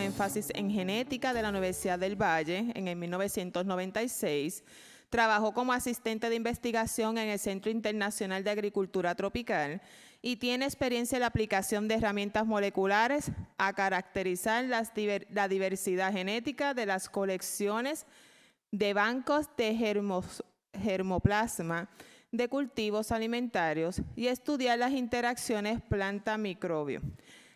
énfasis en genética de la Universidad del Valle en el 1996. Trabajó como asistente de investigación en el Centro Internacional de Agricultura Tropical y tiene experiencia en la aplicación de herramientas moleculares a caracterizar la diversidad genética de las colecciones de bancos de germoplasma de cultivos alimentarios y estudiar las interacciones planta-microbio.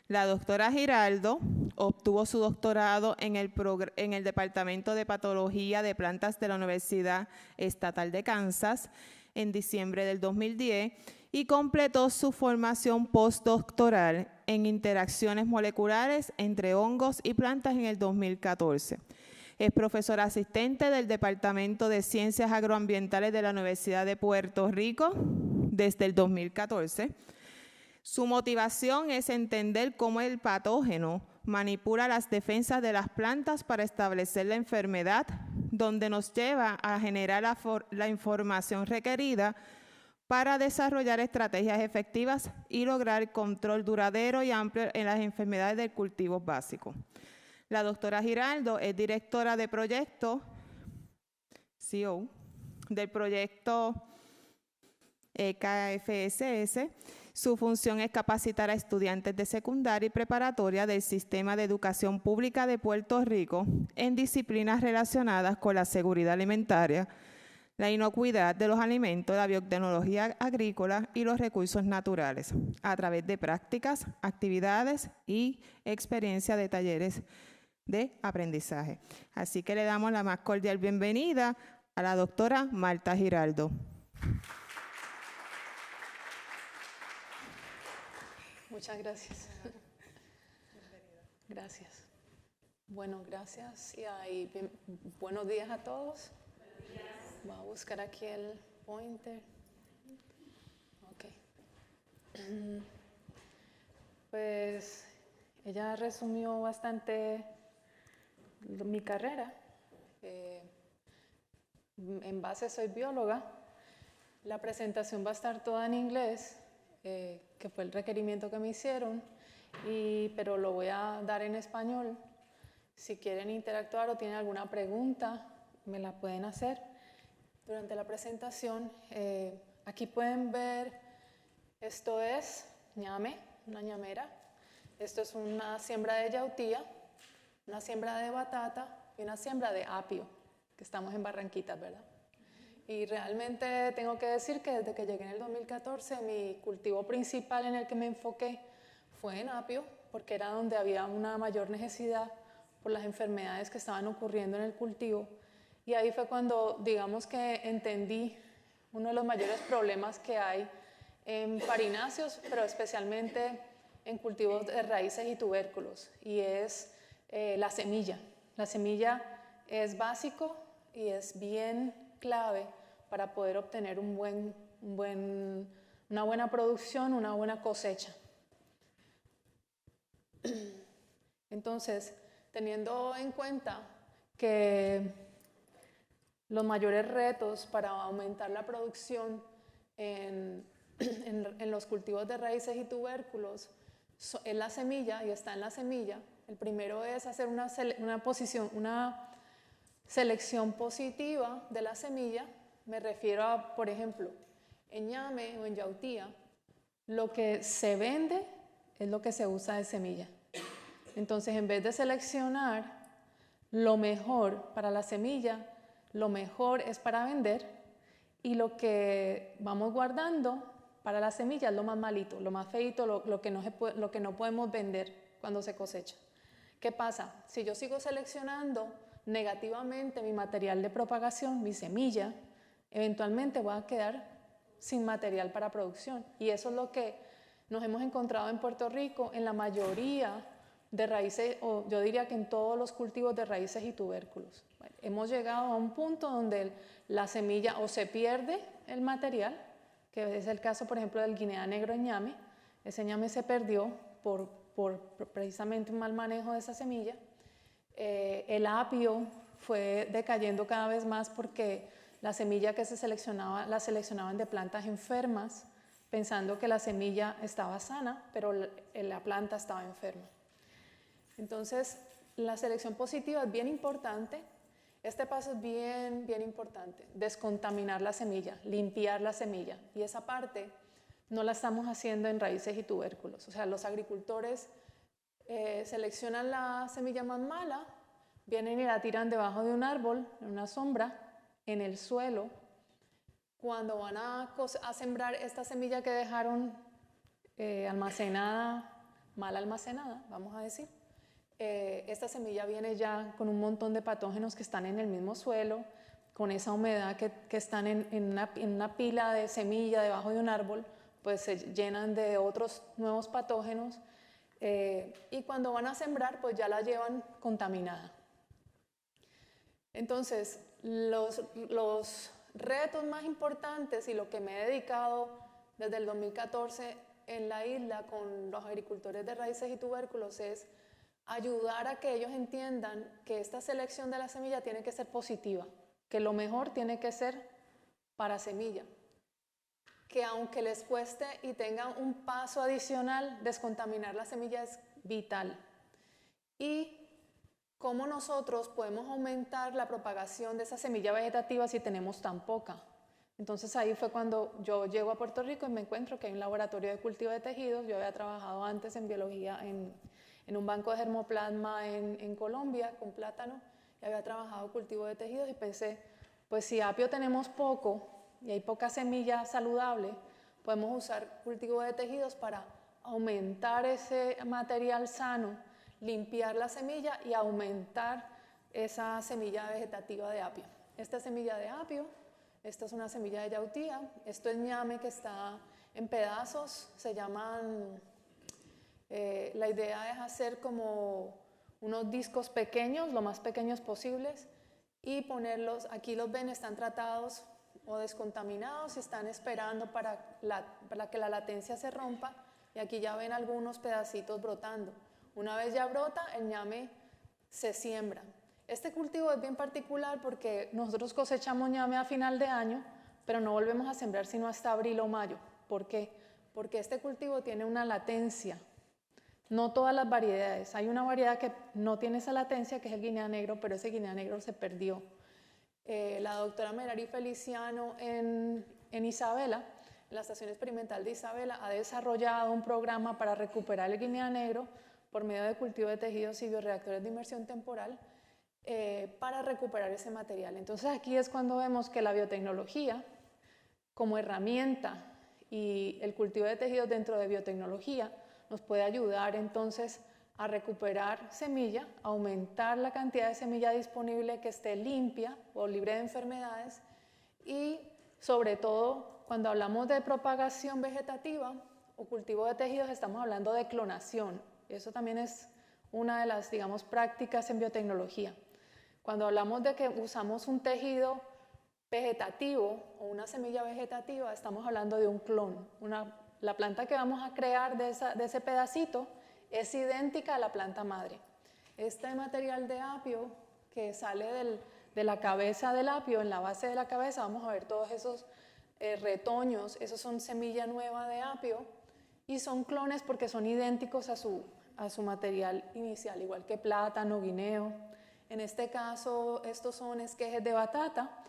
La doctora Giraldo obtuvo su doctorado en el Departamento de Patología de Plantas de la Universidad Estatal de Kansas en diciembre del 2010 y completó su formación postdoctoral en interacciones moleculares entre hongos y plantas en el 2014. Es profesora asistente del Departamento de Ciencias Agroambientales de la Universidad de Puerto Rico desde el 2014. Su motivación es entender cómo el patógeno manipula las defensas de las plantas para establecer la enfermedad, donde nos lleva a generar la información requerida para desarrollar estrategias efectivas y lograr control duradero y amplio en las enfermedades del cultivo básico. La doctora Giraldo es directora de proyecto, CEO, del proyecto KFSS. Su función es capacitar a estudiantes de secundaria y preparatoria del Sistema de Educación Pública de Puerto Rico en disciplinas relacionadas con la seguridad alimentaria, la inocuidad de los alimentos, la biotecnología agrícola y los recursos naturales, a través de prácticas, actividades y experiencia de talleres de aprendizaje. Así que le damos la más cordial bienvenida a la doctora Marta Giraldo. Muchas gracias. Gracias. Bueno, gracias y buenos días a todos. Voy a buscar aquí el pointer. Ok. Pues ella resumió bastante mi carrera. En base soy bióloga. La presentación va a estar toda en inglés, que fue el requerimiento que me hicieron, pero lo voy a dar en español. Si quieren interactuar o tienen alguna pregunta, me la pueden hacer durante la presentación. Aquí pueden ver, esto es ñame, una ñamera. Esto es una siembra de yautía, una siembra de batata y una siembra de apio, que estamos en Barranquitas, ¿verdad? Y realmente tengo que decir que desde que llegué en el 2014, mi cultivo principal en el que me enfoqué fue en apio, porque era donde había una mayor necesidad por las enfermedades que estaban ocurriendo en el cultivo. Y ahí fue cuando, digamos que entendí uno de los mayores problemas que hay en farináceos, pero especialmente en cultivos de raíces y tubérculos, y es la semilla. La semilla es básico y es bien clave para poder obtener una buena producción, una buena cosecha. Entonces, teniendo en cuenta que los mayores retos para aumentar la producción en los cultivos de raíces y tubérculos es la semilla, y está en la semilla. El primero es hacer una selección positiva de la semilla. Me refiero a, por ejemplo, en ñame o en yautía, lo que se vende es lo que se usa de semilla. Entonces, en vez de seleccionar lo mejor para la semilla, lo mejor es para vender, y lo que vamos guardando para la semilla es lo más malito, lo más feito, lo que no podemos vender cuando se cosecha. ¿Qué pasa? Si yo sigo seleccionando negativamente mi material de propagación, mi semilla, eventualmente voy a quedar sin material para producción. Y eso es lo que nos hemos encontrado en Puerto Rico en la mayoría de raíces, o yo diría que en todos los cultivos de raíces y tubérculos. Bueno, hemos llegado a un punto donde la semilla o se pierde el material, que es el caso, por ejemplo, del guinea negro en ñame. Ese ñame se perdió por precisamente un mal manejo de esa semilla. El apio fue decayendo cada vez más porque la semilla que se seleccionaba, la seleccionaban de plantas enfermas, pensando que la semilla estaba sana, pero la planta estaba enferma. Entonces, la selección positiva es bien importante. Este paso es bien, bien importante. Descontaminar la semilla, limpiar la semilla. Y esa parte no la estamos haciendo en raíces y tubérculos. O sea, los agricultores seleccionan la semilla más mala, vienen y la tiran debajo de un árbol, en una sombra, en el suelo. Cuando van a sembrar esta semilla que dejaron almacenada, mal almacenada, vamos a decir, esta semilla viene ya con un montón de patógenos que están en el mismo suelo, con esa humedad que están en una pila de semilla debajo de un árbol, pues se llenan de otros nuevos patógenos y cuando van a sembrar, pues ya la llevan contaminada. Entonces, los retos más importantes y lo que me he dedicado desde el 2014 en la isla con los agricultores de raíces y tubérculos es ayudar a que ellos entiendan que esta selección de la semilla tiene que ser positiva, que lo mejor tiene que ser para semilla, que aunque les cueste y tengan un paso adicional, descontaminar la semilla es vital. Y cómo nosotros podemos aumentar la propagación de esa semilla vegetativa si tenemos tan poca. Entonces ahí fue cuando yo llego a Puerto Rico y me encuentro que hay un laboratorio de cultivo de tejidos. Yo había trabajado antes en biología en un banco de germoplasma en Colombia con plátano y había trabajado cultivo de tejidos y pensé, pues si apio tenemos poco y hay poca semilla saludable, podemos usar cultivo de tejidos para aumentar ese material sano, limpiar la semilla y aumentar esa semilla vegetativa de apio. Esta semilla de apio, esta es una semilla de yautía, esto es ñame que está en pedazos, se llaman, la idea es hacer como unos discos pequeños, lo más pequeños posibles, y ponerlos, aquí los ven, están tratados o descontaminados y están esperando para que la latencia se rompa, y aquí ya ven algunos pedacitos brotando. Una vez ya brota, el ñame se siembra. Este cultivo es bien particular porque nosotros cosechamos ñame a final de año, pero no volvemos a sembrar sino hasta abril o mayo. ¿Por qué? Porque este cultivo tiene una latencia. No todas las variedades. Hay una variedad que no tiene esa latencia, que es el guinea negro, pero ese guinea negro se perdió. La doctora Merari Feliciano en Isabela, en la Estación Experimental de Isabela, ha desarrollado un programa para recuperar el guinea negro por medio de cultivo de tejidos y bioreactores de inmersión temporal para recuperar ese material. Entonces aquí es cuando vemos que la biotecnología como herramienta y el cultivo de tejidos dentro de biotecnología nos puede ayudar entonces a recuperar semilla, aumentar la cantidad de semilla disponible que esté limpia o libre de enfermedades y sobre todo cuando hablamos de propagación vegetativa o cultivo de tejidos estamos hablando de clonación. Eso también es una de las, digamos, prácticas en biotecnología. Cuando hablamos de que usamos un tejido vegetativo o una semilla vegetativa, estamos hablando de un clon. La planta que vamos a crear de ese pedacito es idéntica a la planta madre. Este material de apio que sale de la cabeza del apio, en la base de la cabeza, vamos a ver todos esos retoños, esos son semilla nueva de apio y son clones porque son idénticos a su material inicial, igual que plátano, guineo. En este caso, estos son esquejes de batata,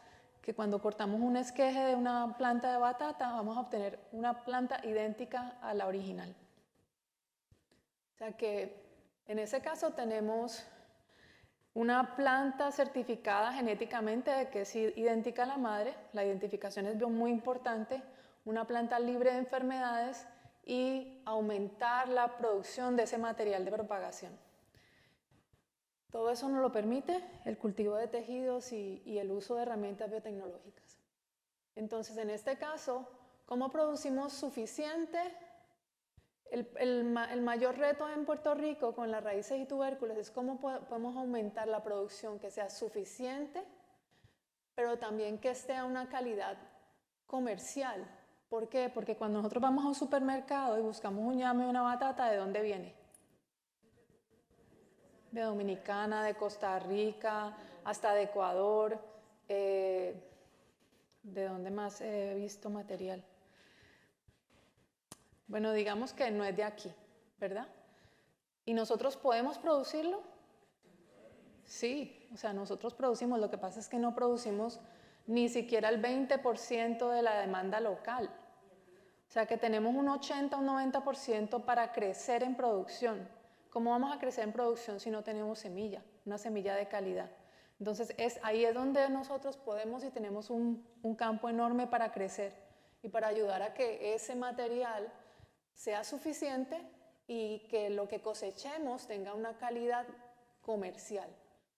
que cuando cortamos un esqueje de una planta de batata, vamos a obtener una planta idéntica a la original. O sea que en ese caso tenemos una planta certificada genéticamente de que es idéntica a la madre, la identificación es muy importante, una planta libre de enfermedades y aumentar la producción de ese material de propagación. Todo eso nos lo permite el cultivo de tejidos y el uso de herramientas biotecnológicas. Entonces, en este caso, ¿cómo producimos suficiente? El mayor reto en Puerto Rico con las raíces y tubérculos es cómo podemos aumentar la producción que sea suficiente, pero también que esté a una calidad comercial. ¿Por qué? Porque cuando nosotros vamos a un supermercado y buscamos un ñame o una batata, ¿de dónde viene? De Dominicana, de Costa Rica, hasta de Ecuador. ¿De dónde más he visto material? Bueno, digamos que no es de aquí, ¿verdad? ¿Y nosotros podemos producirlo? Sí, o sea, nosotros producimos, lo que pasa es que no producimos ni siquiera el 20% de la demanda local. O sea, que tenemos un 80, un 90% para crecer en producción. ¿Cómo vamos a crecer en producción si no tenemos semilla, una semilla de calidad? Entonces, ahí es donde nosotros podemos y tenemos un campo enorme para crecer y para ayudar a que ese material sea suficiente y que lo que cosechemos tenga una calidad comercial,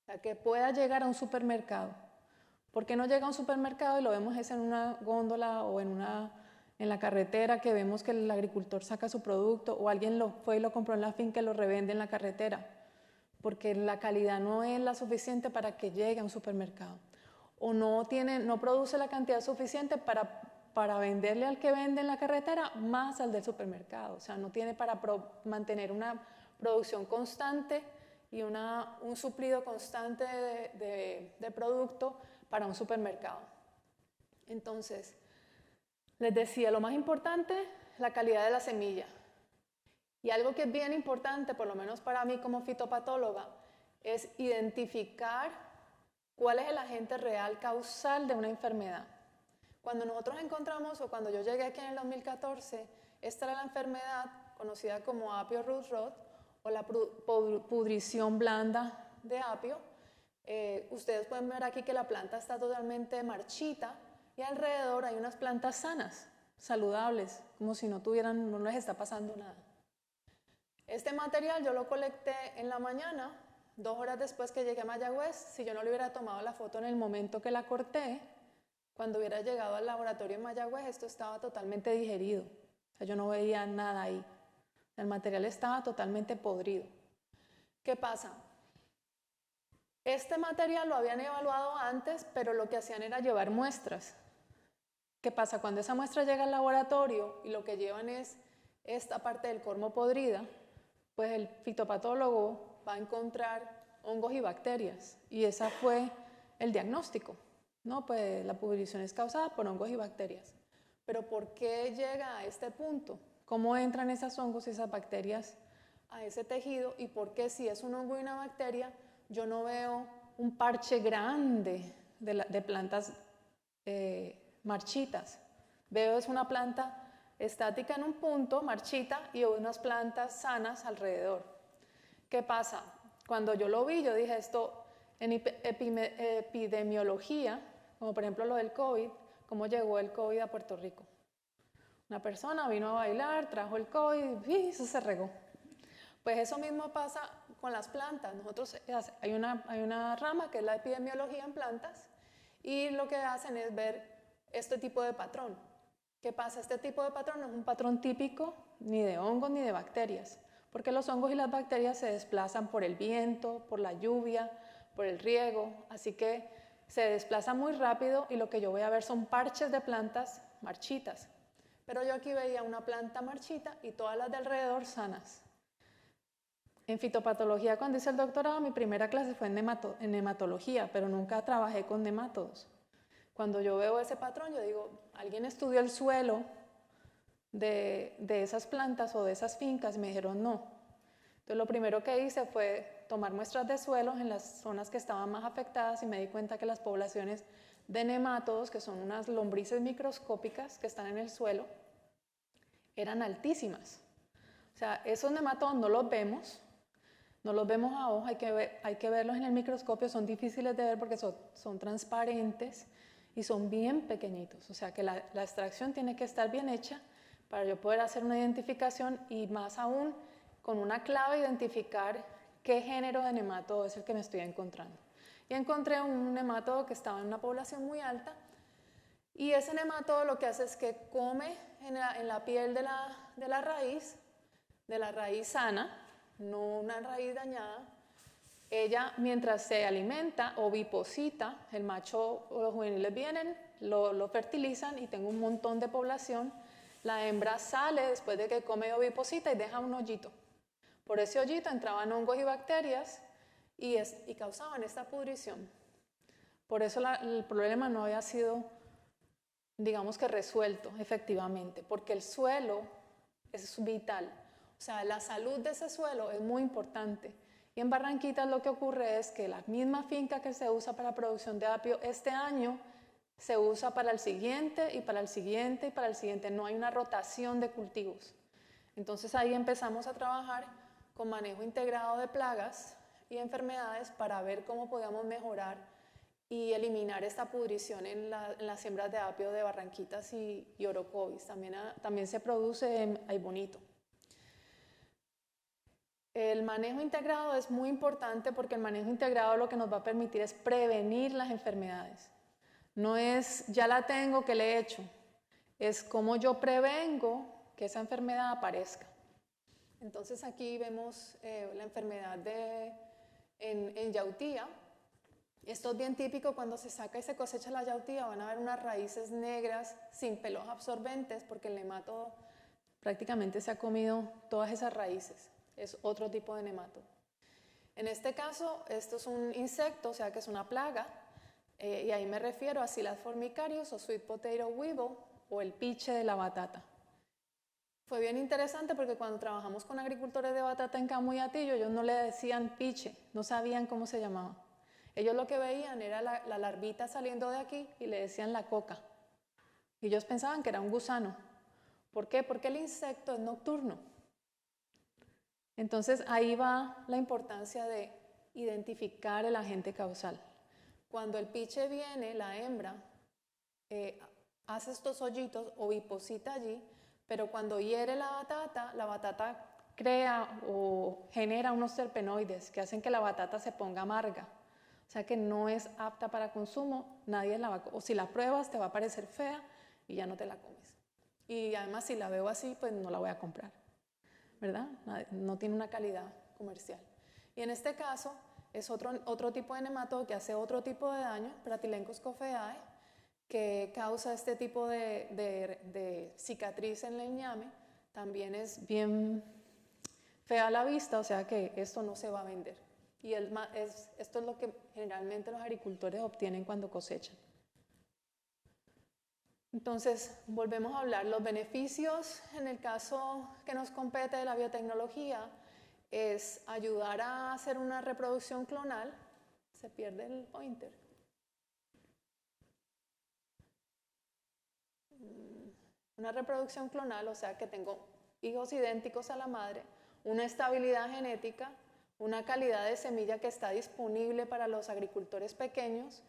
o sea, que pueda llegar a un supermercado. ¿Por qué no llega a un supermercado y lo vemos es en una góndola o en la carretera, que vemos que el agricultor saca su producto o alguien lo fue y lo compró en la finca y lo revende en la carretera? Porque la calidad no es la suficiente para que llegue a un supermercado, o no produce la cantidad suficiente para venderle al que vende en la carretera más al del supermercado. O sea, no tiene para mantener una producción constante y un suplido constante de producto para un supermercado. Entonces, les decía, lo más importante, la calidad de la semilla. Y algo que es bien importante, por lo menos para mí como fitopatóloga, es identificar cuál es el agente real causal de una enfermedad. Cuando nosotros encontramos, o cuando yo llegué aquí en el 2014, esta era la enfermedad conocida como apio root rot, o la pudrición blanda de apio. Ustedes pueden ver aquí que la planta está totalmente marchita y alrededor hay unas plantas sanas, saludables, como si no les está pasando nada. Este material yo lo colecté en la mañana, 2 horas después que llegué a Mayagüez. Si yo no le hubiera tomado la foto en el momento que la corté, cuando hubiera llegado al laboratorio en Mayagüez, esto estaba totalmente digerido. O sea, yo no veía nada ahí. El material estaba totalmente podrido. ¿Qué pasa? Este material lo habían evaluado antes, pero lo que hacían era llevar muestras. ¿Qué pasa? Cuando esa muestra llega al laboratorio y lo que llevan es esta parte del cormo podrida, pues el fitopatólogo va a encontrar hongos y bacterias. Y ese fue el diagnóstico. No, pues la pudrición es causada por hongos y bacterias. Pero ¿por qué llega a este punto? ¿Cómo entran esos hongos y esas bacterias a ese tejido? ¿Y por qué, si es un hongo y una bacteria, yo no veo un parche grande de plantas marchitas? Veo es una planta estática en un punto, marchita, y unas plantas sanas alrededor. ¿Qué pasa? Cuando yo lo vi, yo dije, esto en epidemiología, como por ejemplo lo del COVID, ¿cómo llegó el COVID a Puerto Rico? Una persona vino a bailar, trajo el COVID y eso se regó. Pues eso mismo pasa con las plantas. Nosotros, hay una rama que es la epidemiología en plantas, y lo que hacen es ver este tipo de patrón. ¿Qué pasa? Este tipo de patrón no es un patrón típico ni de hongos ni de bacterias, porque los hongos y las bacterias se desplazan por el viento, por la lluvia, por el riego, así que se desplazan muy rápido y lo que yo voy a ver son parches de plantas marchitas. Pero yo aquí veía una planta marchita y todas las de alrededor sanas. En fitopatología, cuando hice el doctorado, mi primera clase fue en nematología, pero nunca trabajé con nemátodos. Cuando yo veo ese patrón, yo digo, ¿alguien estudió el suelo de esas plantas o de esas fincas? Y me dijeron, no. Entonces lo primero que hice fue tomar muestras de suelo en las zonas que estaban más afectadas y me di cuenta que las poblaciones de nemátodos, que son unas lombrices microscópicas que están en el suelo, eran altísimas. O sea, esos nematodos no los vemos a ojo, hay que verlos en el microscopio, son difíciles de ver porque son transparentes y son bien pequeñitos. O sea que la extracción tiene que estar bien hecha para yo poder hacer una identificación y más aún con una clave identificar qué género de nematodo es el que me estoy encontrando. Y encontré un nematodo que estaba en una población muy alta, y ese nematodo lo que hace es que come en la piel de la raíz sana, no una raíz dañada. Ella, mientras se alimenta, oviposita, el macho o los juveniles vienen, lo fertilizan y tengo un montón de población. La hembra sale después de que come oviposita y deja un hoyito. Por ese hoyito entraban hongos y bacterias y causaban esta pudrición. Por eso el problema no había sido, digamos que resuelto efectivamente, porque el suelo es vital. O sea, la salud de ese suelo es muy importante Y en Barranquitas lo que ocurre es que la misma finca que se usa para producción de apio este año se usa para el siguiente y para el siguiente y para el siguiente. No hay una rotación de cultivos. Entonces ahí empezamos a trabajar con manejo integrado de plagas y enfermedades para ver cómo podíamos mejorar y eliminar esta pudrición en las siembras de apio de Barranquitas y Orocovis. También se produce en Aibonito. El manejo integrado es muy importante porque el manejo integrado lo que nos va a permitir es prevenir las enfermedades. No es ya la tengo, que le he hecho, es cómo yo prevengo que esa enfermedad aparezca. Entonces aquí vemos la enfermedad en yautía. Esto es bien típico cuando se saca y se cosecha la yautía, van a ver unas raíces negras sin pelos absorbentes porque el nemátodo prácticamente se ha comido todas esas raíces. Es otro tipo de nemátodo. En este caso, esto es un insecto, o sea que es una plaga, y ahí me refiero a Psyllas formicarius o sweet potato weevil o el piche de la batata. Fue bien interesante porque cuando trabajamos con agricultores de batata en Camuyatillo, ellos no le decían piche, no sabían cómo se llamaba. Ellos lo que veían era la larvita saliendo de aquí y le decían la coca. Y ellos pensaban que era un gusano. ¿Por qué? Porque el insecto es nocturno. Entonces ahí va la importancia de identificar el agente causal. Cuando el piche viene, la hembra hace estos hoyitos, oviposita allí, pero cuando hiere la batata crea o genera unos terpenoides que hacen que la batata se ponga amarga. O sea que no es apta para consumo, nadie la va a comer. O si la pruebas te va a parecer fea y ya no te la comes. Y además si la veo así, pues no la voy a comprar, ¿verdad? No tiene una calidad comercial. Y en este caso es otro tipo de nematodo que hace otro tipo de daño, Pratylencos coffeae, que causa este tipo de cicatriz en el ñame. También es bien fea a la vista, o sea que esto no se va a vender. Y esto es lo que generalmente los agricultores obtienen cuando cosechan. Entonces, volvemos a hablar. Los beneficios, en el caso que nos compete de la biotecnología, es ayudar a hacer una reproducción clonal. Se pierde el pointer. Una reproducción clonal, o sea que tengo hijos idénticos a la madre, una estabilidad genética, una calidad de semilla que está disponible para los agricultores pequeños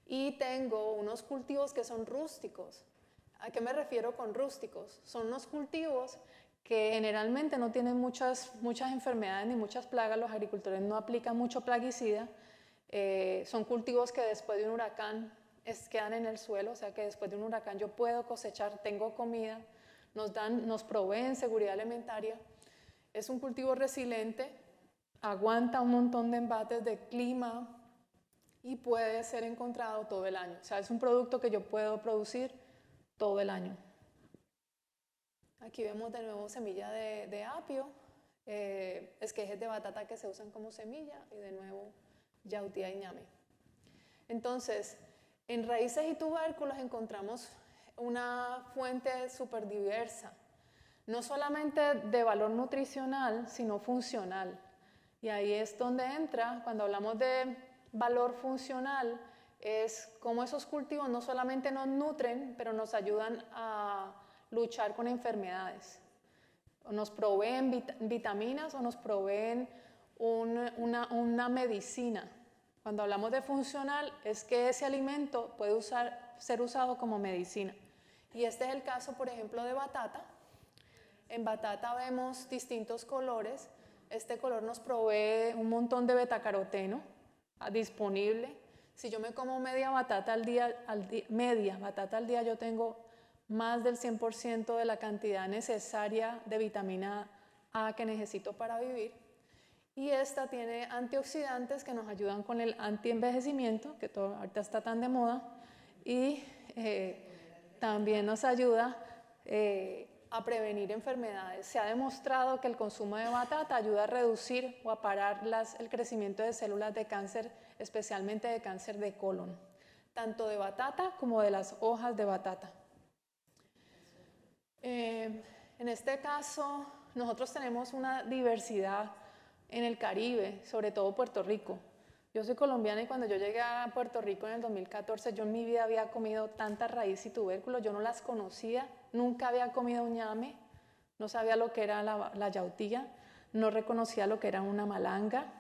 y tengo unos cultivos que son rústicos. ¿A qué me refiero con rústicos? Son unos cultivos que generalmente no tienen muchas enfermedades ni muchas plagas, los agricultores no aplican mucho plaguicida, son cultivos que después de un huracán quedan en el suelo, o sea que después de un huracán yo puedo cosechar, tengo comida, nos proveen seguridad alimentaria. Es un cultivo resiliente, aguanta un montón de embates de clima y puede ser encontrado todo el año. O sea, es un producto que yo puedo producir todo el año. Aquí vemos de nuevo semilla de apio, esquejes de batata que se usan como semilla y de nuevo yautía y ñame. Entonces, en raíces y tubérculos encontramos una fuente súper diversa, no solamente de valor nutricional, sino funcional. Y ahí es donde entra, cuando hablamos de valor funcional, es cómo esos cultivos no solamente nos nutren, pero nos ayudan a luchar con enfermedades. O nos proveen vitaminas o nos proveen una medicina. Cuando hablamos de funcional, es que ese alimento puede ser usado como medicina. Y este es el caso, por ejemplo, de batata. En batata vemos distintos colores. Este color nos provee un montón de betacaroteno disponible. Si yo me como media batata al día, yo tengo más del 100% de la cantidad necesaria de vitamina A que necesito para vivir. Y esta tiene antioxidantes que nos ayudan con el antienvejecimiento, que ahorita está tan de moda, y también nos ayuda a prevenir enfermedades. Se ha demostrado que el consumo de batata ayuda a reducir o a parar el crecimiento de células de cáncer, especialmente de cáncer de colon, tanto de batata como de las hojas de batata. En este caso, nosotros tenemos una diversidad en el Caribe, sobre todo Puerto Rico. Yo soy colombiana y cuando yo llegué a Puerto Rico en el 2014, yo en mi vida había comido tanta raíz y tubérculo, yo no las conocía, nunca había comido un ñame, no sabía lo que era la yautía, no reconocía lo que era una malanga.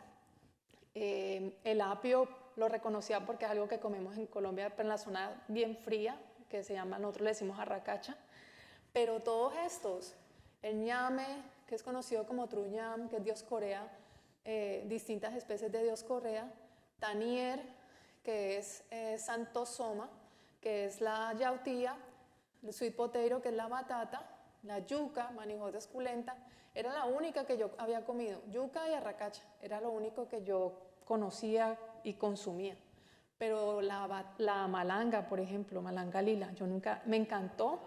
El apio lo reconocía porque es algo que comemos en Colombia, pero en la zona bien fría, que se llama, nosotros le decimos arracacha. Pero todos estos, el ñame, que es conocido como truñam, que es dioscorea, distintas especies de dioscorea, tanier, que es santosoma, que es la yautía, el sweet potato, que es la batata, la yuca, manijota esculenta, era la única que yo había comido, yuca y arracacha, era lo único que yo conocía y consumía. Pero la malanga, por ejemplo, malanga lila, yo nunca, me encantó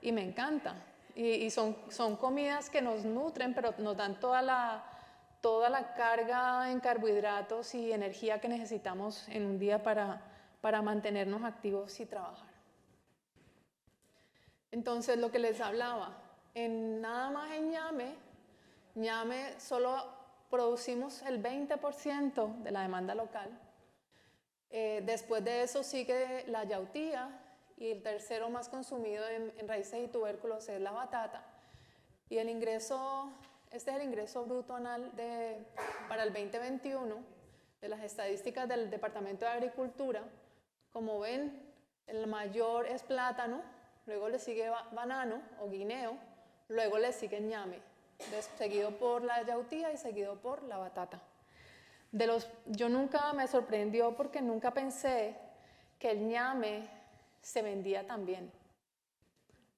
y me encanta. Y son comidas que nos nutren, pero nos dan toda la carga en carbohidratos y energía que necesitamos en un día para mantenernos activos y trabajar. Entonces, lo que les hablaba, nada más en ñame solo producimos el 20% de la demanda local. Después de eso sigue la yautía y el tercero más consumido en raíces y tubérculos es la batata. Y el ingreso, este es el ingreso bruto anual para el 2021 de las estadísticas del Departamento de Agricultura. Como ven, el mayor es plátano, luego le sigue banano o guineo, luego le sigue ñame, seguido por la yautía y seguido por la batata. Yo nunca me sorprendió porque nunca pensé que el ñame se vendía tan bien.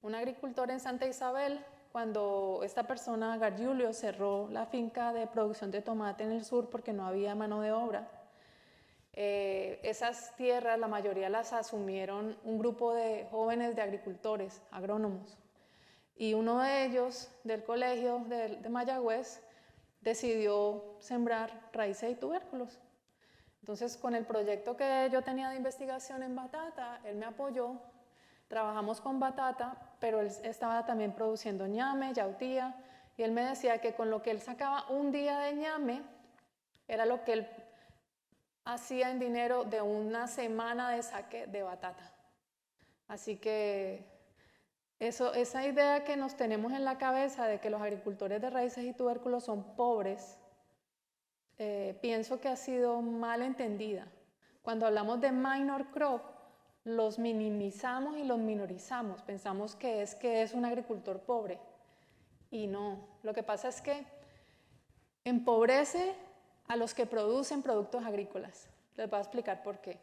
Un agricultor en Santa Isabel, cuando esta persona, Gargiulio, cerró la finca de producción de tomate en el sur porque no había mano de obra, esas tierras, la mayoría las asumieron un grupo de jóvenes de agricultores, agrónomos. Y uno de ellos, del colegio de Mayagüez, decidió sembrar raíces y tubérculos. Entonces, con el proyecto que yo tenía de investigación en batata, él me apoyó, trabajamos con batata, pero él estaba también produciendo ñame, yautía, y él me decía que con lo que él sacaba un día de ñame, era lo que él hacía en dinero de una semana de saque de batata. Así que esa idea que nos tenemos en la cabeza de que los agricultores de raíces y tubérculos son pobres, pienso que ha sido mal entendida. Cuando hablamos de minor crop, los minimizamos y los minorizamos. Pensamos que es un agricultor pobre. Y no, lo que pasa es que empobrece a los que producen productos agrícolas. Les voy a explicar por qué.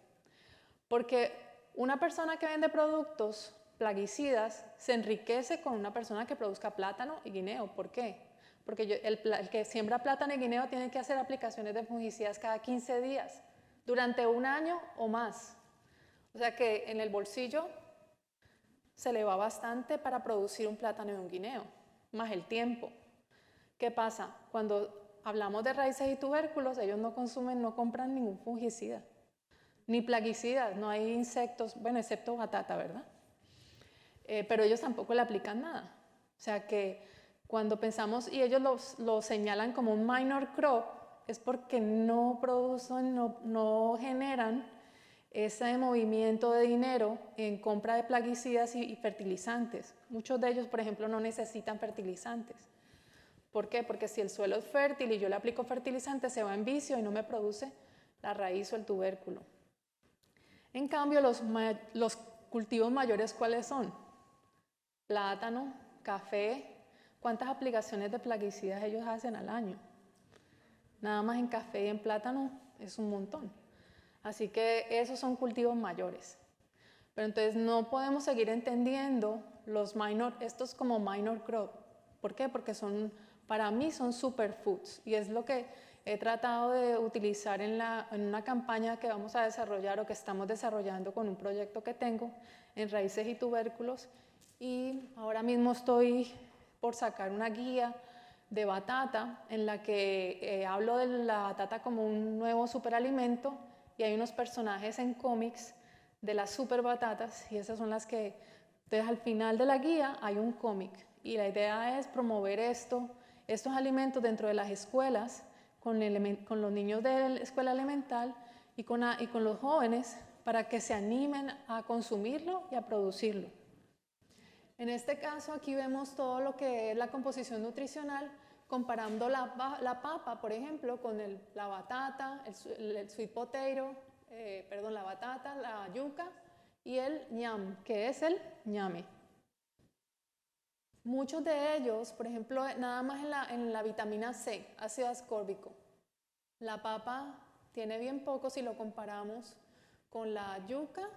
Porque una persona que vende productos plaguicidas se enriquece con una persona que produzca plátano y guineo. ¿Por qué? Porque el que siembra plátano y guineo tiene que hacer aplicaciones de fungicidas cada 15 días, durante un año o más. O sea que en el bolsillo se le va bastante para producir un plátano y un guineo, más el tiempo. ¿Qué pasa? Cuando hablamos de raíces y tubérculos, ellos no compran ningún fungicida, ni plaguicidas, no hay insectos, bueno, excepto batata, ¿verdad? Pero ellos tampoco le aplican nada. O sea que cuando pensamos, y ellos lo señalan como un minor crop, es porque no producen, no generan ese movimiento de dinero en compra de plaguicidas y fertilizantes. Muchos de ellos, por ejemplo, no necesitan fertilizantes. ¿Por qué? Porque si el suelo es fértil y yo le aplico fertilizante, se va en vicio y no me produce la raíz o el tubérculo. En cambio, los cultivos mayores, ¿cuáles son? Plátano, café. ¿Cuántas aplicaciones de plaguicidas ellos hacen al año? Nada más en café y en plátano es un montón. Así que esos son cultivos mayores. Pero entonces no podemos seguir entendiendo estos como minor crop. ¿Por qué? Porque para mí son superfoods y es lo que he tratado de utilizar en una campaña que vamos a desarrollar o que estamos desarrollando con un proyecto que tengo en raíces y tubérculos. Y ahora mismo estoy por sacar una guía de batata en la que hablo de la batata como un nuevo superalimento y hay unos personajes en cómics de las super batatas y esas son las que, entonces al final de la guía hay un cómic y la idea es promover estos alimentos dentro de las escuelas con los niños de la escuela elemental y con los jóvenes para que se animen a consumirlo y a producirlo. En este caso aquí vemos todo lo que es la composición nutricional, comparando la papa, por ejemplo, con la batata, el sweet potato, la batata, la yuca y el ñam, que es el ñame. Muchos de ellos, por ejemplo, nada más en la vitamina C, ácido ascórbico. La papa tiene bien poco si lo comparamos con la yuca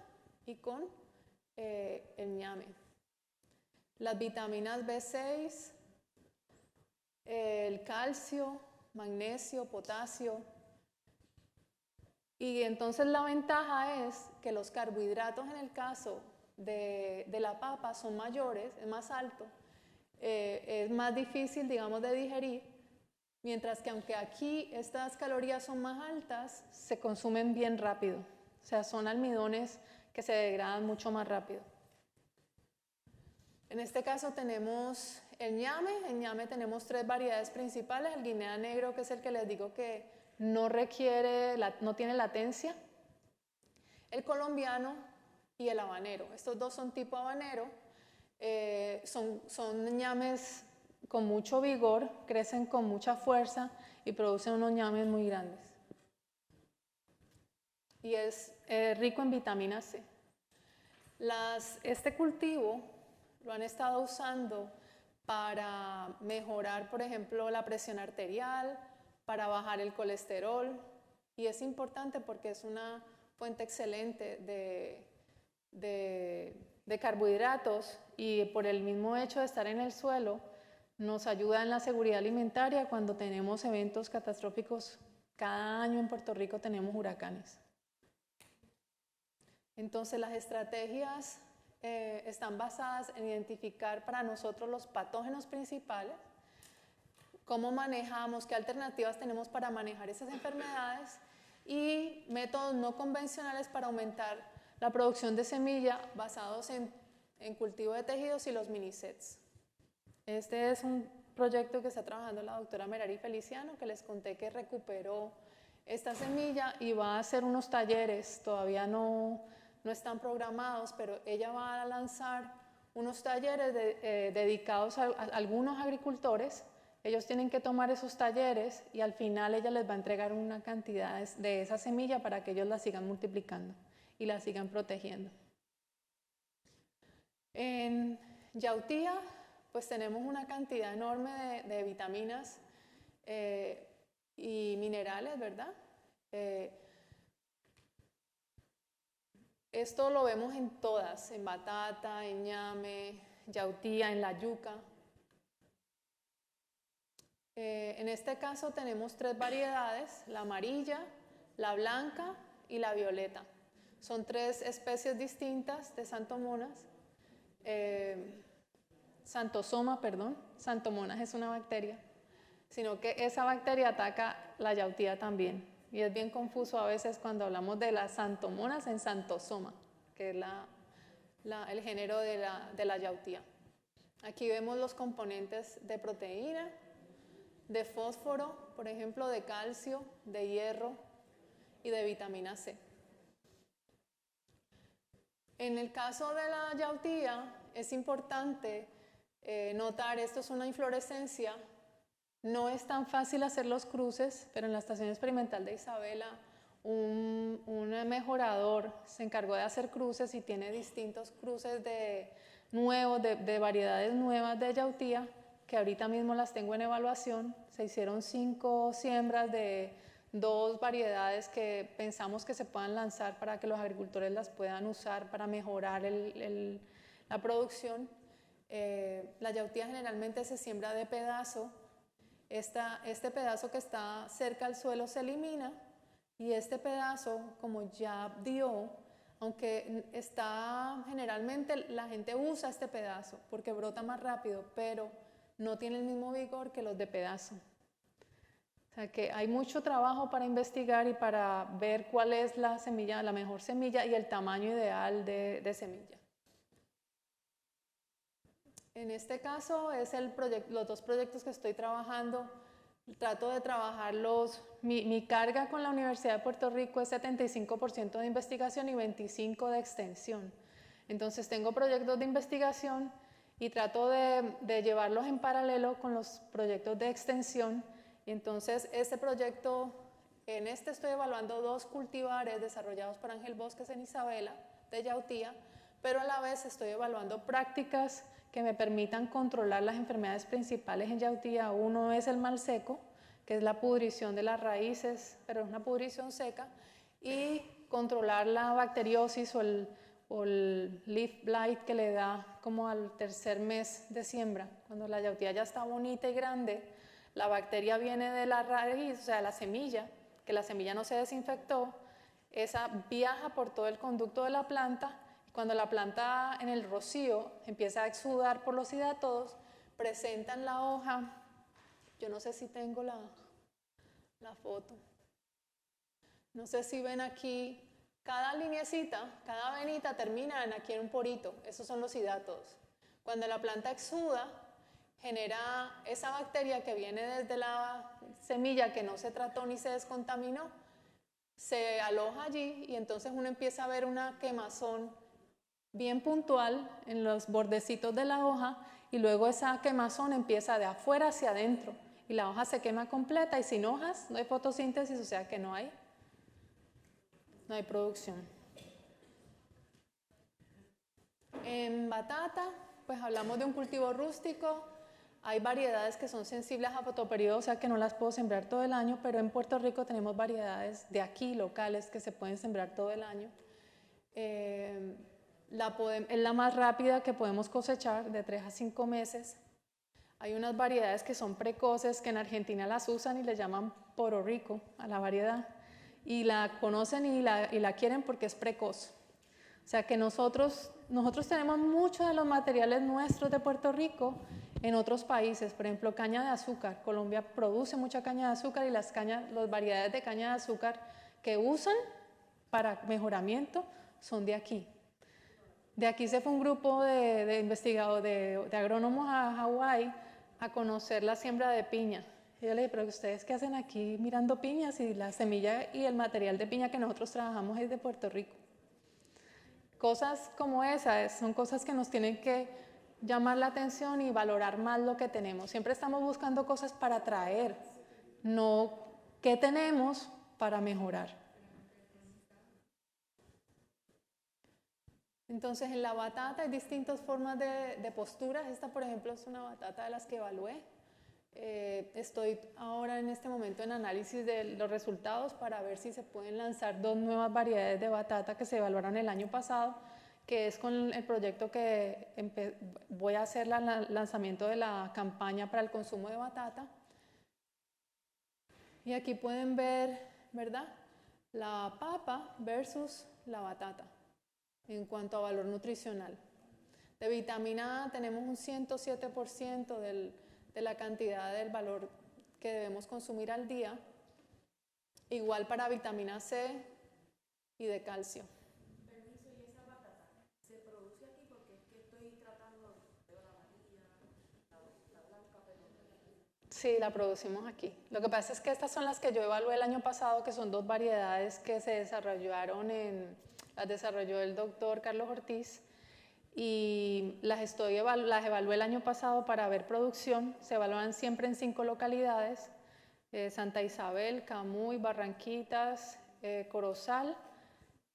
y con el ñame. Las vitaminas B6, el calcio, magnesio, potasio. Y entonces la ventaja es que los carbohidratos en el caso de la papa son mayores, es más alto, es más difícil, digamos, de digerir, mientras que aunque aquí estas calorías son más altas, se consumen bien rápido. O sea, son almidones que se degradan mucho más rápido. En este caso tenemos el ñame tenemos 3 variedades principales, el guinea negro, que es el que les digo que no tiene latencia, el colombiano y el habanero. Estos dos son tipo habanero, son ñames con mucho vigor, crecen con mucha fuerza y producen unos ñames muy grandes. Y es rico en vitamina C. Este cultivo lo han estado usando para mejorar, por ejemplo, la presión arterial, para bajar el colesterol, y es importante porque es una fuente excelente de carbohidratos, y por el mismo hecho de estar en el suelo nos ayuda en la seguridad alimentaria cuando tenemos eventos catastróficos. Cada año en Puerto Rico tenemos huracanes. Entonces las estrategias están basadas en identificar para nosotros los patógenos principales, cómo manejamos, qué alternativas tenemos para manejar esas enfermedades, y métodos no convencionales para aumentar la producción de semilla basados en cultivo de tejidos y los minisets. Este es un proyecto que está trabajando la doctora Merari Feliciano, que les conté que recuperó esta semilla y va a hacer unos talleres. Todavía no están programados, pero ella va a lanzar unos talleres dedicados a algunos agricultores. Ellos tienen que tomar esos talleres y al final ella les va a entregar una cantidad de esa semilla para que ellos la sigan multiplicando y la sigan protegiendo. En Yautía, pues tenemos una cantidad enorme de vitaminas y minerales, ¿verdad? Esto lo vemos en todas, en batata, en ñame, yautía, en la yuca. En este caso tenemos 3 variedades, la amarilla, la blanca y la violeta. Son 3 especies distintas de Santomonas. Santomonas es una bacteria, sino que esa bacteria ataca la yautía también. Y es bien confuso a veces cuando hablamos de las santomonas en Santosoma, que es el género de la yautía. Aquí vemos los componentes de proteína, de fósforo, por ejemplo, de calcio, de hierro y de vitamina C. En el caso de la yautía es importante notar, esto es una inflorescencia, no es tan fácil hacer los cruces, pero en la estación experimental de Isabela un mejorador se encargó de hacer cruces y tiene distintos cruces de variedades nuevas de yautía, que ahorita mismo las tengo en evaluación. Se hicieron 5 siembras de 2 variedades que pensamos que se puedan lanzar para que los agricultores las puedan usar para mejorar la producción. La yautía generalmente se siembra de pedazo. Este pedazo que está cerca al suelo se elimina, y este pedazo, como ya dio, aunque generalmente la gente usa este pedazo porque brota más rápido, pero no tiene el mismo vigor que los de pedazo. O sea que hay mucho trabajo para investigar y para ver cuál es la mejor semilla y el tamaño ideal de semilla. En este caso es los 2 proyectos que estoy trabajando Trato de trabajar mi carga con la Universidad de Puerto Rico es 75% de investigación y 25% de extensión. Entonces tengo proyectos de investigación y trato de llevarlos en paralelo con los proyectos de extensión. Y entonces este proyecto, en este estoy evaluando 2 cultivares desarrollados por Ángel Bosques en Isabela, de Yautía, pero a la vez estoy evaluando prácticas que me permitan controlar las enfermedades principales en Yautía. Uno es el mal seco, que es la pudrición de las raíces, pero es una pudrición seca, y controlar la bacteriosis o el leaf blight que le da como al tercer mes de siembra. Cuando la yautía ya está bonita y grande, la bacteria viene de la raíz, o sea, la semilla, que la semilla no se desinfectó, esa viaja por todo el conducto de la planta. Cuando la planta en el rocío empieza a exudar por los hidratos, presentan la hoja. Yo no sé si tengo la foto. No sé si ven aquí, cada lineecita, cada venita termina aquí en un porito. Esos son los hidratos. Cuando la planta exuda, genera esa bacteria que viene desde la semilla que no se trató ni se descontaminó, se aloja allí y entonces uno empieza a ver una quemazón bien puntual en los bordecitos de la hoja y luego esa quemazón empieza de afuera hacia adentro y la hoja se quema completa y sin hojas no hay fotosíntesis, o sea que no hay producción. En batata, pues hablamos de un cultivo rústico. Hay variedades que son sensibles a fotoperiodo, o sea que no las puedo sembrar todo el año, pero en Puerto Rico tenemos variedades de aquí, locales, que se pueden sembrar todo el año. Es la más rápida que podemos cosechar, de 3 a 5 meses. Hay unas variedades que son precoces, que en Argentina las usan y le llaman Poro Rico a la variedad. Y la conocen y la quieren porque es precoz. O sea que nosotros tenemos muchos de los materiales nuestros de Puerto Rico en otros países. Por ejemplo, caña de azúcar. Colombia produce mucha caña de azúcar y las variedades de caña de azúcar que usan para mejoramiento son de aquí. De aquí se fue un grupo de investigadores, de agrónomos a Hawái a conocer la siembra de piña. Y yo le dije, pero ¿ustedes qué hacen aquí mirando piñas? Y la semilla y el material de piña que nosotros trabajamos es de Puerto Rico. Cosas como esas son cosas que nos tienen que llamar la atención y valorar más lo que tenemos. Siempre estamos buscando cosas para traer, no qué tenemos para mejorar. Entonces en la batata hay distintas formas de posturas. Esta, por ejemplo, es una batata de las que evalué. Estoy ahora en este momento en análisis de los resultados para ver si se pueden lanzar 2 nuevas variedades de batata que se evaluaron el año pasado, que es con el proyecto que voy a hacer el lanzamiento de la campaña para el consumo de batata. Y aquí pueden ver, ¿verdad?, la papa versus la batata en cuanto a valor nutricional. De vitamina A tenemos un 107% de la cantidad del valor que debemos consumir al día. Igual para vitamina C y de calcio. Permiso, ¿y esa batata se produce aquí? Porque es que estoy tratando de la amarilla, la blanca, pero... Sí, la producimos aquí. Lo que pasa es que estas son las que yo evalué el año pasado, que son 2 variedades que se desarrollaron las desarrolló el doctor Carlos Ortiz. Y las evalué el año pasado para ver producción. Se evalúan siempre en 5 localidades: Santa Isabel, Camuy, Barranquitas, Corozal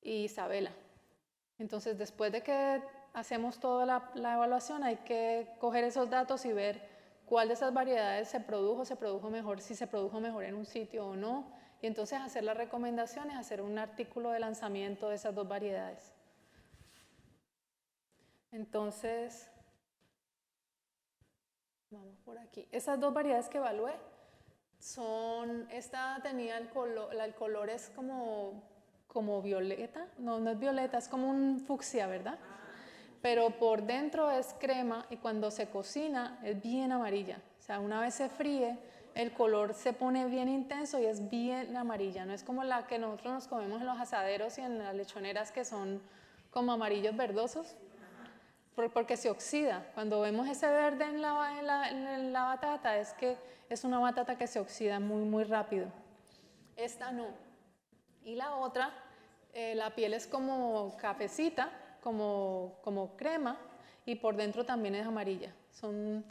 y Isabela. Entonces, después de que hacemos toda la evaluación, hay que coger esos datos y ver cuál de esas variedades se produjo mejor, si se produjo mejor en un sitio o no, y entonces hacer las recomendaciones, hacer un artículo de lanzamiento de esas 2 variedades. Entonces, vamos por aquí. Esas 2 variedades que evalué esta tenía el color es como violeta, no es violeta, es como un fucsia, ¿verdad? Pero por dentro es crema y cuando se cocina es bien amarilla. O sea, una vez se fríe, el color se pone bien intenso y es bien amarilla. No es como la que nosotros nos comemos en los asaderos y en las lechoneras, que son como amarillos verdosos. porque se oxida. Cuando vemos ese verde en la batata, es que es una batata que se oxida muy, muy rápido. Esta no. Y la otra, la piel es como cafecita, como crema, y por dentro también es amarilla. Son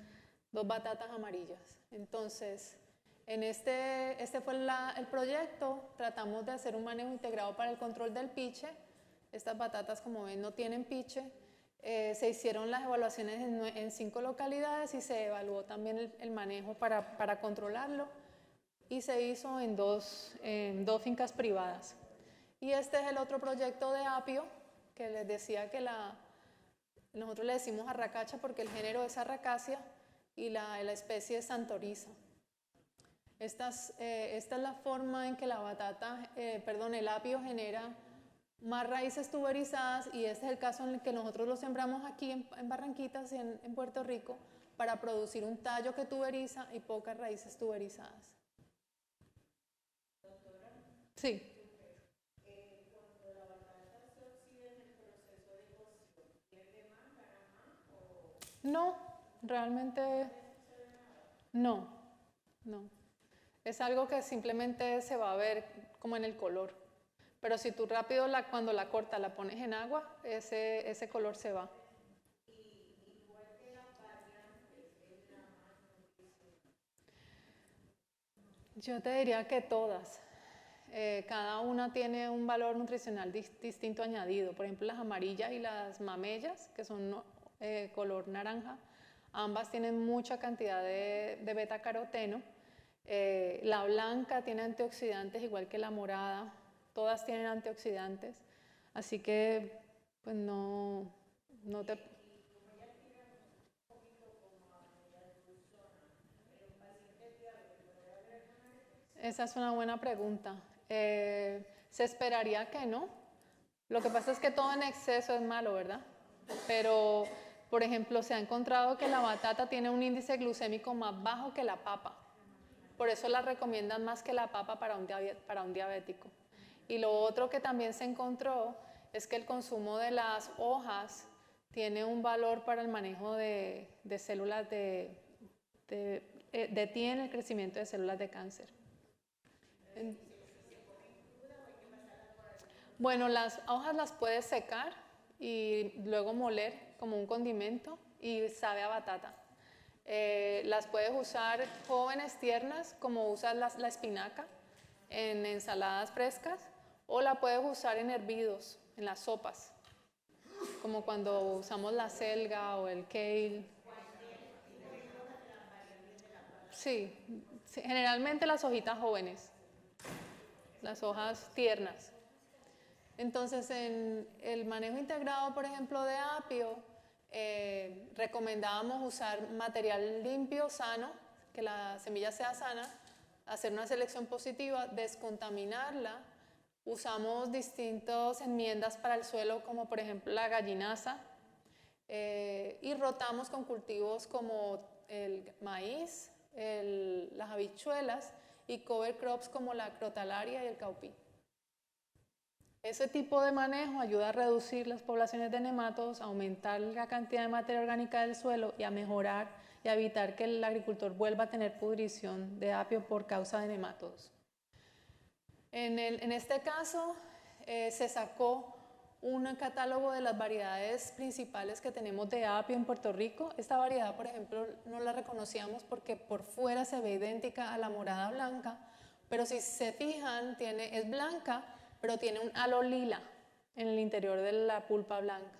2 batatas amarillas. Entonces, este fue el proyecto. Tratamos de hacer un manejo integrado para el control del piche. Estas batatas, como ven, no tienen piche. Se hicieron las evaluaciones en 5 localidades y se evaluó también el manejo para controlarlo. Y se hizo en dos fincas privadas. Y este es el otro proyecto de apio, que les decía que nosotros le decimos arracacha porque el género es Arracacia y la especie es Santoriza. Esta es la forma en que el apio genera más raíces tuberizadas, y este es el caso en el que nosotros lo sembramos aquí en Barranquitas, en Puerto Rico, para producir un tallo que tuberiza y pocas raíces tuberizadas. Sí. Cuando la batata se oxida en el proceso de cocción, ¿pierde más, gana más o...? No, realmente no. Es algo que simplemente se va a ver como en el color. Pero si tú rápido cuando la cortas la pones en agua, ese color se va. Igual que las variantes, ¿es la más nutricional? Yo te diría que todas. Cada una tiene un valor nutricional distinto añadido. Por ejemplo, las amarillas y las mamellas, que son color naranja, ambas tienen mucha cantidad de betacaroteno. La blanca tiene antioxidantes igual que la morada. Todas tienen antioxidantes. Así que, pues no te... Esa es una buena pregunta. Se esperaría que no. Lo que pasa es que todo en exceso es malo, ¿verdad? Pero, por ejemplo, se ha encontrado que la batata tiene un índice glucémico más bajo que la papa. Por eso la recomiendan más que la papa para un diabético. Y lo otro que también se encontró es que el consumo de las hojas tiene un valor para el manejo de células detiene el crecimiento de células de cáncer. Bueno, las hojas las puedes secar y luego moler como un condimento y sabe a batata. Las puedes usar jóvenes, tiernas, como usas la espinaca en ensaladas frescas, o la puedes usar en hervidos, en las sopas, como cuando usamos la selga o el kale. Sí, generalmente las hojitas jóvenes, las hojas tiernas. Entonces, en el manejo integrado, por ejemplo, de apio, recomendábamos usar material limpio, sano, que la semilla sea sana, hacer una selección positiva, descontaminarla. Usamos distintas enmiendas para el suelo, como por ejemplo la gallinaza, y rotamos con cultivos como el maíz, las habichuelas, y cover crops como la crotalaria y el caupi. Ese tipo de manejo ayuda a reducir las poblaciones de nematodos, a aumentar la cantidad de materia orgánica del suelo y a mejorar y a evitar que el agricultor vuelva a tener pudrición de apio por causa de nematodos. En este caso se sacó un catálogo de las variedades principales que tenemos de apio en Puerto Rico. Esta variedad, por ejemplo, no la reconocíamos porque por fuera se ve idéntica a la morada blanca, pero si se fijan, es blanca, pero tiene un halo lila en el interior de la pulpa blanca.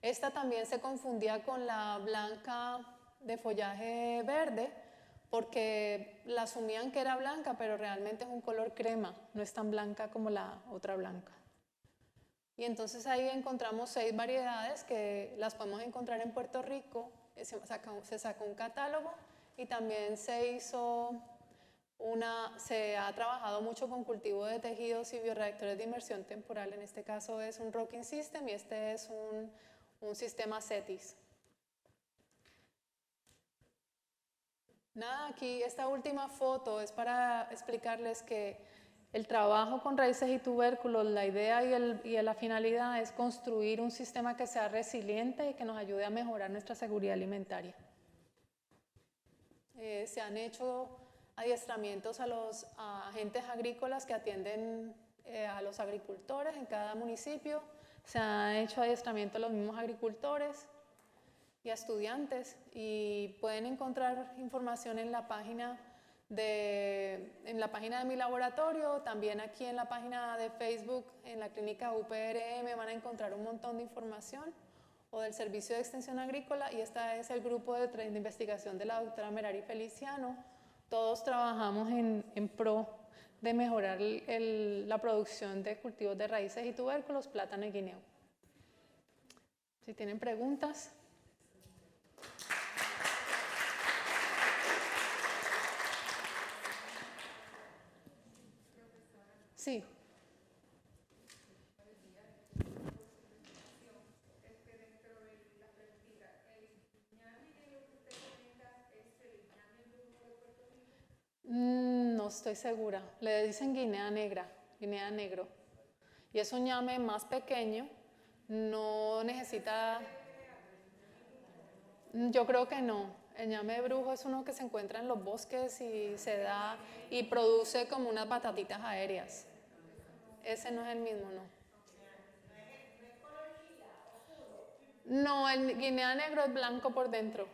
Esta también se confundía con la blanca de follaje verde porque la asumían que era blanca, pero realmente es un color crema, no es tan blanca como la otra blanca. Y entonces ahí encontramos 6 variedades que las podemos encontrar en Puerto Rico. Se sacó un catálogo y también se ha trabajado mucho con cultivo de tejidos y bioreactores de inmersión temporal. En este caso es un rocking system y este es un sistema CETIS. Nada, aquí esta última foto es para explicarles que El trabajo con raíces y tubérculos, la idea y la finalidad es construir un sistema que sea resiliente y que nos ayude a mejorar nuestra seguridad alimentaria. Se han hecho adiestramientos a los agentes agrícolas que atienden a los agricultores en cada municipio. Se ha hecho adiestramiento a los mismos agricultores y a estudiantes, y pueden encontrar información en la página de mi laboratorio, también aquí en la página de Facebook, en la clínica UPRM, van a encontrar un montón de información, o del Servicio de Extensión Agrícola, y este es el grupo de investigación de la doctora Merari Feliciano. Todos trabajamos en pro de mejorar la producción de cultivos de raíces y tubérculos, plátano y guineo. Si tienen preguntas. Sí. No estoy segura. Le dicen guinea negra, guinea negro. Y es un ñame más pequeño. No necesita... Yo creo que no. El ñame de brujo es uno que se encuentra en los bosques y se da y produce como unas batatitas aéreas. Ese no es el mismo, no. No, el guinea negro es blanco por dentro.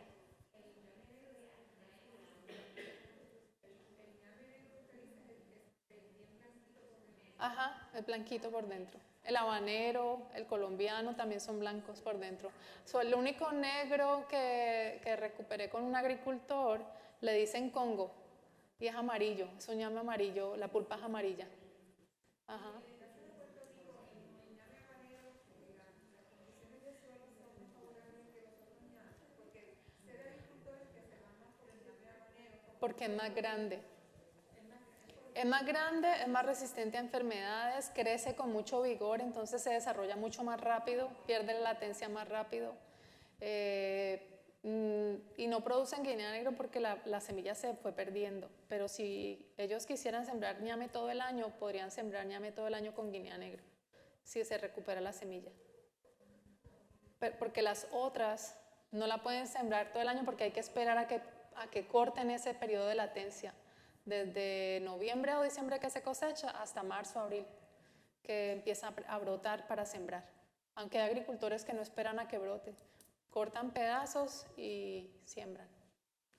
Ajá, es blanquito por dentro. El habanero, el colombiano también son blancos por dentro. El único negro que recuperé con un agricultor, le dicen Congo, y es amarillo, es un ñame amarillo, la pulpa es amarilla. Ajá. Porque es más grande. Es más grande, es más resistente a enfermedades, crece con mucho vigor, entonces se desarrolla mucho más rápido, pierde la latencia más rápido. Y no producen guinea negro porque la semilla se fue perdiendo. Pero si ellos quisieran sembrar ñame todo el año, podrían sembrar ñame todo el año con guinea negro, si se recupera la semilla. Porque las otras no la pueden sembrar todo el año porque hay que esperar a que corten ese periodo de latencia. Desde noviembre o diciembre que se cosecha hasta marzo o abril, que empieza a brotar para sembrar. Aunque hay agricultores que no esperan a que brote, cortan pedazos y siembran.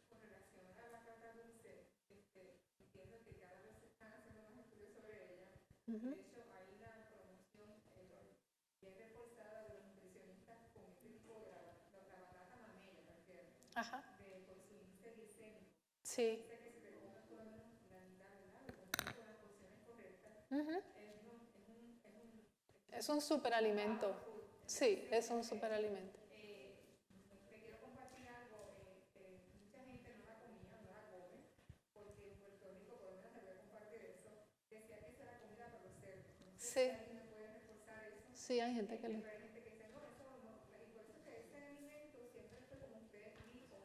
Con relación a la caca dulce, entiendo que cada vez se están haciendo más estudios sobre ella. De hecho, hay una promoción bien reforzada de los nutricionistas con este tipo de la batata mamella, me refiero, por su índice glicémico. Sí. Es un superalimento. Sí, es un superalimento. Te quiero compartir algo. Mucha gente no la comía, no la come, porque en Puerto Rico, por lo menos te voy a compartir eso, decía que esa era comida para los cerdos. Sí. ¿Alguien me puede reforzar eso? Sí, hay gente que le... Hay gente que dice, no, eso no. Y por eso que ese alimento siempre fue como usted dijo,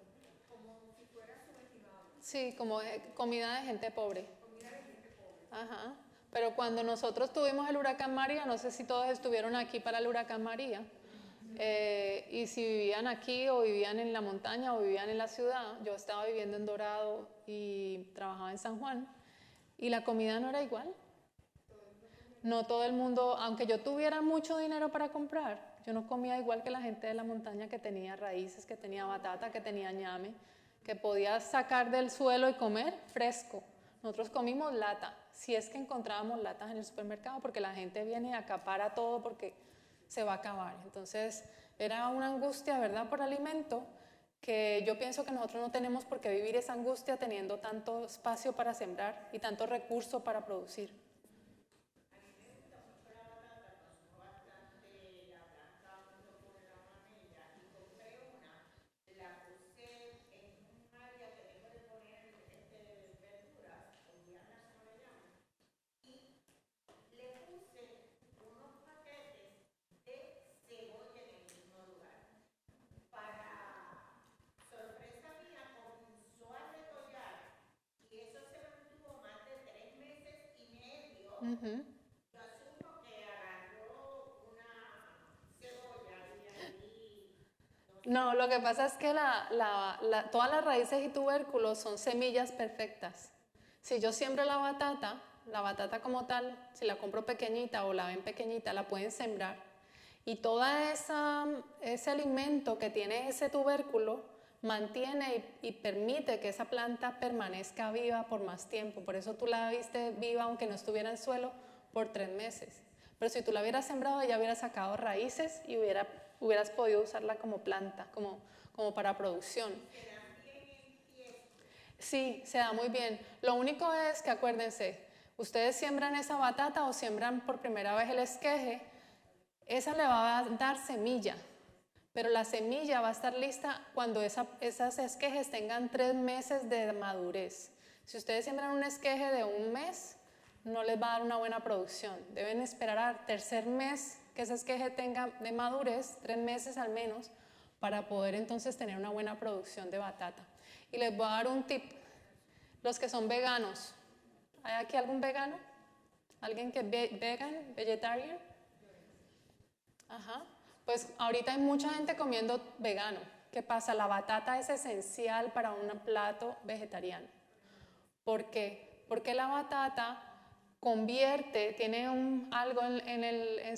como si fuera subestimado. Sí, como comida de gente pobre. Comida de gente pobre. Ajá. Pero cuando nosotros tuvimos el huracán María, no sé si todos estuvieron aquí para el huracán María, y si vivían aquí o vivían en la montaña o vivían en la ciudad, yo estaba viviendo en Dorado y trabajaba en San Juan, y la comida no era igual. No todo el mundo, aunque yo tuviera mucho dinero para comprar, yo no comía igual que la gente de la montaña que tenía raíces, que tenía batata, que tenía ñame, que podía sacar del suelo y comer fresco. Nosotros comimos lata, si es que encontrábamos latas en el supermercado, porque la gente viene y acapara todo porque se va a acabar. Entonces era una angustia, ¿verdad?, por alimento, que yo pienso que nosotros no tenemos por qué vivir esa angustia teniendo tanto espacio para sembrar y tanto recurso para producir. Ujú. No, lo que pasa es que todas las raíces y tubérculos son semillas perfectas. Si yo siembro la batata como tal, si la compro pequeñita o la ven pequeñita, la pueden sembrar. Y todo ese alimento que tiene ese tubérculo mantiene y permite que esa planta permanezca viva por más tiempo. Por eso tú la viste viva aunque no estuviera en suelo por 3 meses. Pero si tú la hubieras sembrado, ella hubiera sacado raíces y hubieras podido usarla como planta, como para producción. Sí, se da muy bien. Lo único es que acuérdense, ustedes siembran esa batata o siembran por primera vez el esqueje, esa le va a dar semilla, pero la semilla va a estar lista cuando esas esquejes tengan 3 meses de madurez. Si ustedes siembran un esqueje de 1 mes, no les va a dar una buena producción. Deben esperar al tercer mes que ese esqueje tenga de madurez, 3 meses al menos, para poder entonces tener una buena producción de batata. Y les voy a dar un tip. Los que son veganos, ¿hay aquí algún vegano? ¿Alguien que es vegan, vegetarian? Ajá. Pues ahorita hay mucha gente comiendo vegano. ¿Qué pasa? La batata es esencial para un plato vegetariano. ¿Por qué? Porque la batata tiene algo en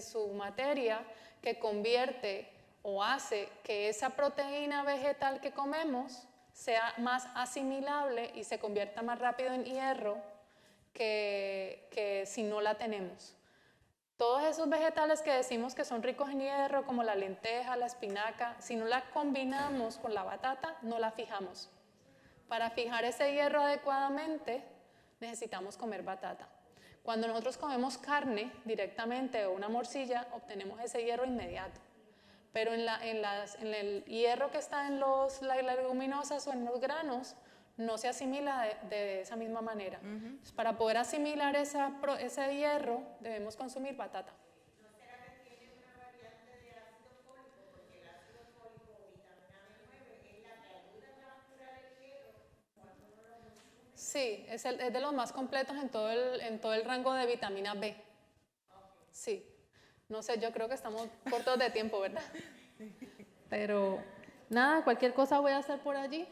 su materia que convierte o hace que esa proteína vegetal que comemos sea más asimilable y se convierta más rápido en hierro que si no la tenemos. Todos esos vegetales que decimos que son ricos en hierro, como la lenteja, la espinaca, si no la combinamos con la batata, no la fijamos. Para fijar ese hierro adecuadamente, necesitamos comer batata. Cuando nosotros comemos carne directamente o una morcilla, obtenemos ese hierro inmediato. Pero en el hierro que está en las leguminosas o en los granos, no se asimila de esa misma manera. Entonces, para poder asimilar ese hierro, debemos consumir batata. ¿No será que tiene una variante de ácido fólico? Porque el ácido fólico o vitamina B9 es la que ayuda a capturar el hierro cuando uno lo consume. Sí, es de los más completos en todo el rango de vitamina B. Sí. No sé, yo creo que estamos cortos de tiempo, ¿verdad? Pero nada, cualquier cosa voy a hacer por allí.